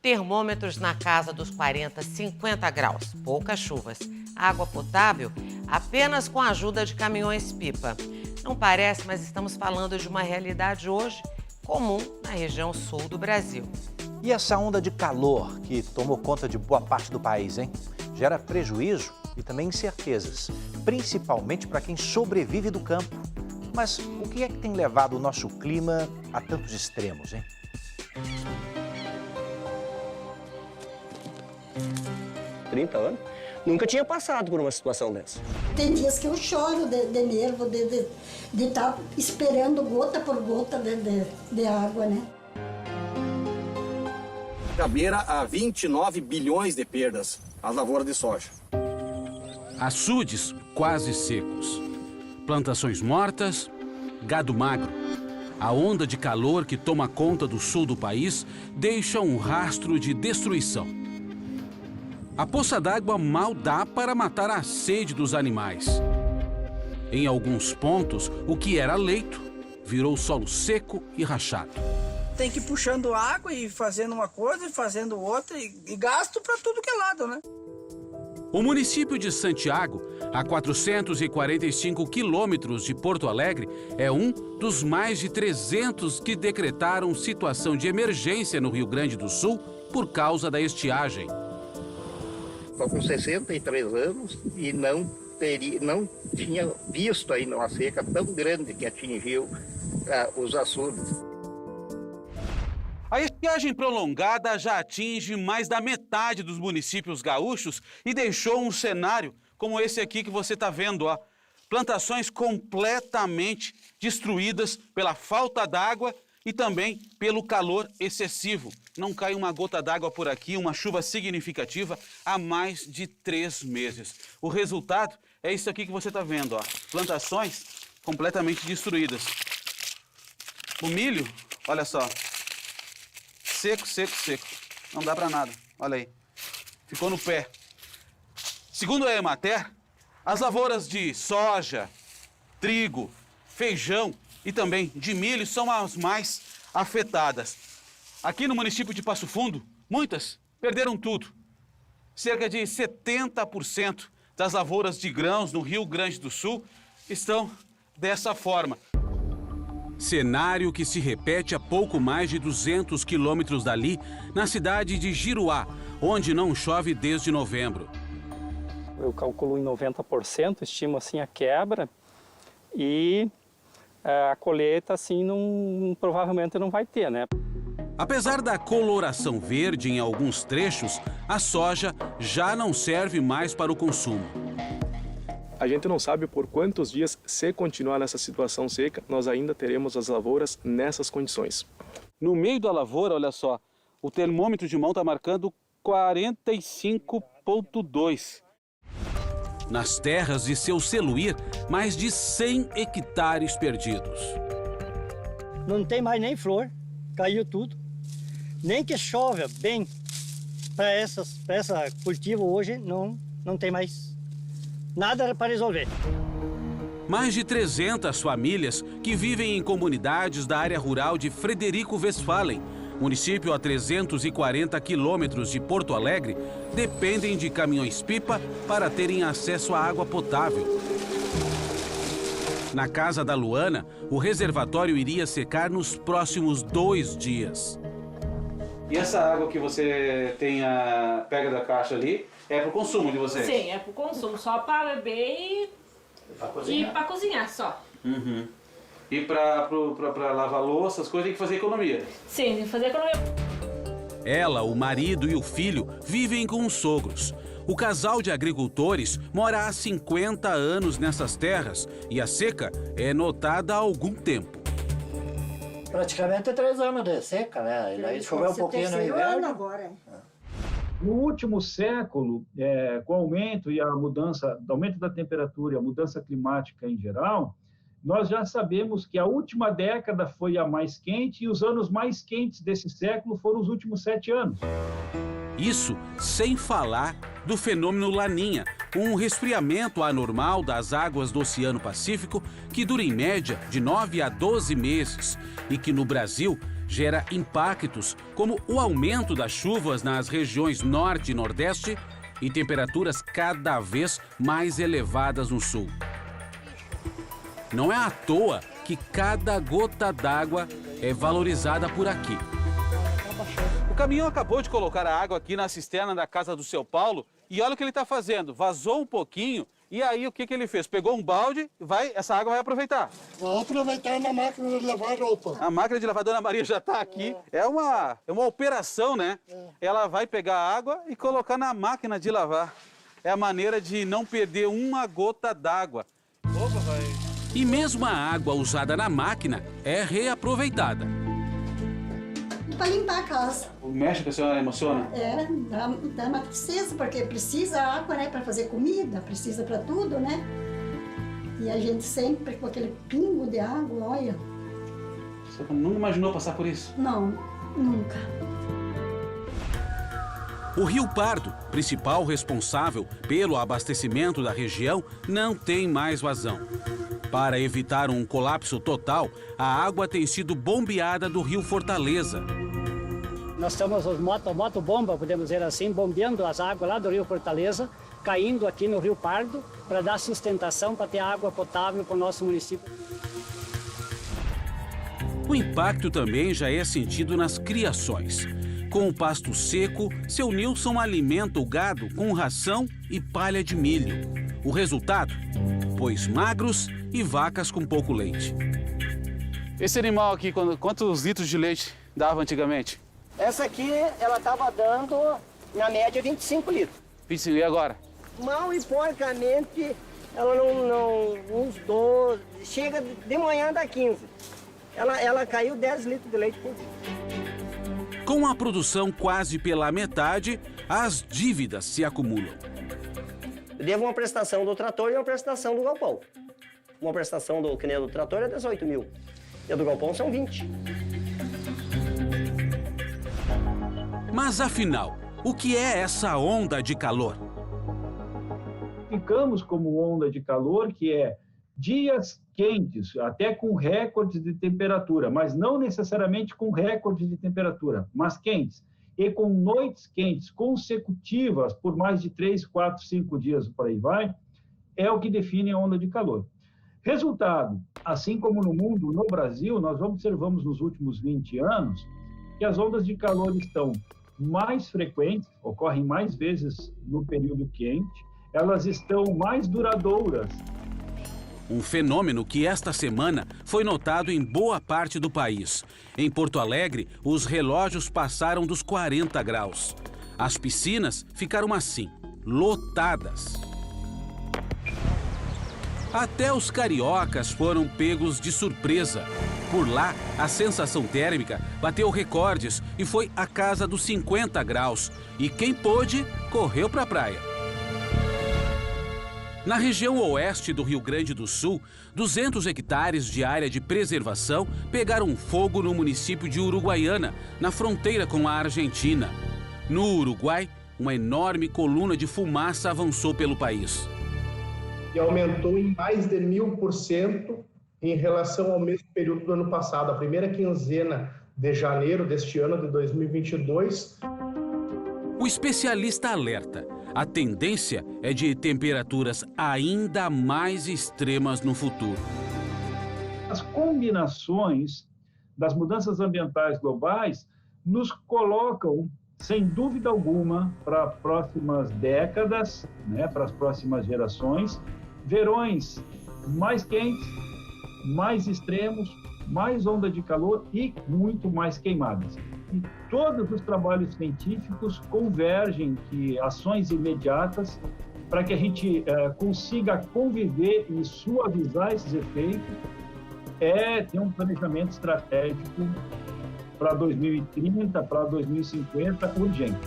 Termômetros na casa dos 40, 50 graus, poucas chuvas. Água potável apenas com a ajuda de caminhões-pipa. Não parece, mas estamos falando de uma realidade hoje comum na região sul do Brasil. E essa onda de calor que tomou conta de boa parte do país, hein? Gera prejuízo e também incertezas, principalmente para quem sobrevive do campo. Mas o que é que tem levado o nosso clima a tantos extremos, hein? ...30 anos, nunca tinha passado por uma situação dessa. Tem dias que eu choro de nervo, de estar esperando gota por gota de água, né? Beira a 29 bilhões de perdas as lavouras de soja. Açudes quase secos, plantações mortas, gado magro. A onda de calor que toma conta do sul do país deixa um rastro de destruição. A poça d'água mal dá para matar a sede dos animais. Em alguns pontos, o que era leito virou solo seco e rachado. Tem que ir puxando água e fazendo uma coisa e fazendo outra e gasto para tudo que é lado, né? O município de Santiago, a 445 quilômetros de Porto Alegre, é um dos mais de 300 que decretaram situação de emergência no Rio Grande do Sul por causa da estiagem. Estou com 63 anos e não tinha visto ainda uma seca tão grande que atingiu os açudes. A estiagem prolongada já atinge mais da metade dos municípios gaúchos e deixou um cenário como esse aqui que você está vendo, ó. Plantações completamente destruídas pela falta d'água e também pelo calor excessivo. Não cai uma gota d'água por aqui, uma chuva significativa há mais de 3 meses. O resultado é isso aqui que você está vendo, ó. Plantações completamente destruídas. O milho, olha só, seco, seco, seco. Não dá para nada, olha aí. Ficou no pé. Segundo a Emater, as lavouras de soja, trigo, feijão e também de milho são as mais afetadas. Aqui no município de Passo Fundo, muitas perderam tudo. Cerca de 70% das lavouras de grãos no Rio Grande do Sul estão dessa forma. Cenário que se repete a pouco mais de 200 quilômetros dali, na cidade de Giruá, onde não chove desde novembro. Eu calculo em 90%, estimo assim a quebra e a colheita assim provavelmente não vai ter, né? Apesar da coloração verde em alguns trechos, a soja já não serve mais para o consumo. A gente não sabe por quantos dias, se continuar nessa situação seca, nós ainda teremos as lavouras nessas condições. No meio da lavoura, olha só, o termômetro de mão está marcando 45,2. Nas terras de seu Celuir, mais de 100 hectares perdidos. Não tem mais nem flor, caiu tudo. Nem que chove bem para essa cultivo hoje, não tem mais nada para resolver. Mais de 300 famílias que vivem em comunidades da área rural de Frederico Westphalen, município a 340 quilômetros de Porto Alegre, dependem de caminhões-pipa para terem acesso à água potável. Na casa da Luana, o reservatório iria secar nos próximos 2 dias. E essa água que você pega da caixa ali, é para o consumo de vocês? Sim, é para o consumo, só para beber e para cozinhar só. Uhum. E para lavar louça, essas coisas, tem que fazer economia? Sim, tem que fazer economia. Ela, o marido e o filho vivem com os sogros. O casal de agricultores mora há 50 anos nessas terras e a seca é notada há algum tempo. Praticamente 3 anos de seca, né? E aí choveu um pouquinho no inverno. Agora. No último século, com o aumento e a mudança, o aumento da temperatura e a mudança climática em geral, nós já sabemos que a última década foi a mais quente e os anos mais quentes desse século foram os últimos 7 anos. Isso sem falar do fenômeno Laninha, um resfriamento anormal das águas do Oceano Pacífico que dura em média de 9 a 12 meses e que no Brasil gera impactos como o aumento das chuvas nas regiões norte e nordeste e temperaturas cada vez mais elevadas no sul. Não é à toa que cada gota d'água é valorizada por aqui. O caminhão acabou de colocar a água aqui na cisterna da casa do seu Paulo e olha o que ele está fazendo. Vazou um pouquinho e aí o que ele fez? Pegou um balde, essa água vai aproveitar. Vai aproveitar na máquina de lavar roupa. A máquina de lavar, a Dona Maria já está aqui. É uma operação, né? Ela vai pegar a água e colocar na máquina de lavar. É a maneira de não perder uma gota d'água. E mesmo a água usada na máquina é reaproveitada. Para limpar a casa. Mexe que a senhora emociona? Dá uma tristeza, porque precisa água, né? Para fazer comida, precisa para tudo, né? E a gente sempre com aquele pingo de água, olha. Você nunca imaginou passar por isso? Não, nunca. O Rio Pardo, principal responsável pelo abastecimento da região, não tem mais vazão. Para evitar um colapso total, a água tem sido bombeada do Rio Fortaleza. Nós estamos os motobomba, podemos dizer assim, bombeando as águas lá do Rio Fortaleza, caindo aqui no Rio Pardo, para dar sustentação, para ter água potável para o nosso município. O impacto também já é sentido nas criações. Com o pasto seco, seu Nilson alimenta o gado com ração e palha de milho. O resultado? Bois magros e vacas com pouco leite. Esse animal aqui, quantos litros de leite dava antigamente? Essa aqui, ela estava dando, na média, 25 litros. 25, e agora? Mal e porcamente, ela uns 12, chega de manhã dá 15. Ela caiu 10 litros de leite por dia. Com a produção quase pela metade, as dívidas se acumulam. Eu devo uma prestação do trator e uma prestação do galpão. Uma prestação do do trator é 18 mil. E a do galpão são 20. Mas afinal, o que é essa onda de calor? Ficamos como onda de calor, que é dias quentes, até com recordes de temperatura, mas não necessariamente com recordes de temperatura, mas quentes. E com noites quentes consecutivas por mais de 3, 4, 5 dias, por aí vai, é o que define a onda de calor. Resultado, assim como no mundo, no Brasil, nós observamos nos últimos 20 anos que as ondas de calor estão mais frequentes, ocorrem mais vezes no período quente, elas estão mais duradouras. Um fenômeno que esta semana foi notado em boa parte do país. Em Porto Alegre, os relógios passaram dos 40 graus. As piscinas ficaram assim, lotadas. Até os cariocas foram pegos de surpresa. Por lá, a sensação térmica bateu recordes e foi à casa dos 50 graus. E quem pôde, correu para a praia. Na região oeste do Rio Grande do Sul, 200 hectares de área de preservação pegaram fogo no município de Uruguaiana, na fronteira com a Argentina. No Uruguai, uma enorme coluna de fumaça avançou pelo país. E aumentou em mais de 1000% em relação ao mesmo período do ano passado, a primeira quinzena de janeiro deste ano de 2022. O especialista alerta: a tendência é de temperaturas ainda mais extremas no futuro. As combinações das mudanças ambientais globais nos colocam, sem dúvida alguma, para as próximas décadas, né, para as próximas gerações, verões mais quentes, mais extremos, mais onda de calor e muito mais queimadas. E todos os trabalhos científicos convergem que ações imediatas para que a gente consiga conviver e suavizar esses efeitos ter um planejamento estratégico para 2030, para 2050, urgente.